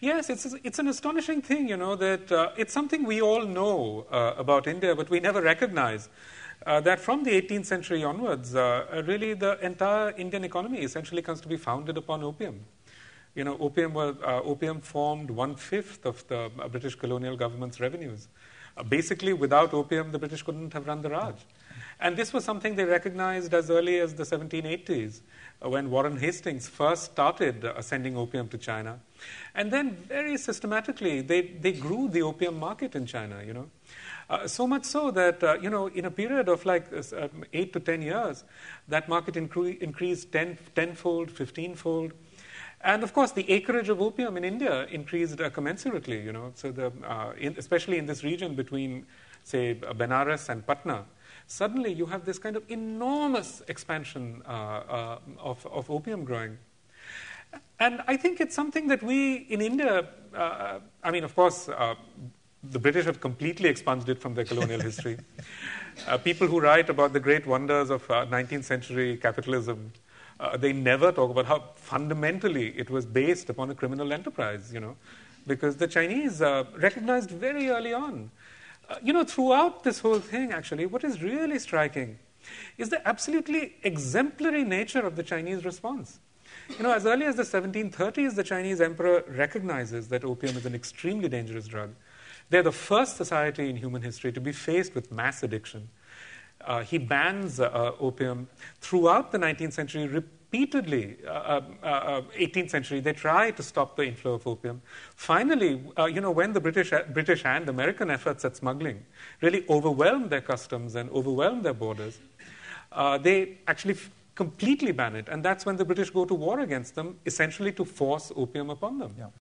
Yes, it's an astonishing thing, that it's something we all know about India, but we never recognize that from the 18th century onwards, really the entire Indian economy essentially comes to be founded upon opium. Opium formed 1/5 of the British colonial government's revenues. Basically, without opium, the British couldn't have run the Raj. And this was something they recognized as early as the 1780s, when Warren Hastings first started sending opium to China. And then very systematically, they grew the opium market in China, so much so that, in a period of like 8 to 10 years, that market increased tenfold, 15-fold. And of course, the acreage of opium in India increased commensurately, So especially in this region between, say, Benares and Patna, suddenly you have this kind of enormous expansion of opium growing. And I think it's something that we in India, of course, the British have completely expunged it from their colonial history. People who write about the great wonders of 19th century capitalism, they never talk about how fundamentally it was based upon a criminal enterprise, because the Chinese recognized very early on. Throughout this whole thing, actually, what is really striking is the absolutely exemplary nature of the Chinese response. As early as the 1730s, the Chinese emperor recognizes that opium is an extremely dangerous drug. They're the first society in human history to be faced with mass addiction. He bans opium. Throughout the 19th century, repeatedly, 18th century, they try to stop the inflow of opium. Finally, when the British and American efforts at smuggling really overwhelmed their customs and overwhelmed their borders, they actually completely ban it. And that's when the British go to war against them, essentially to force opium upon them. Yeah.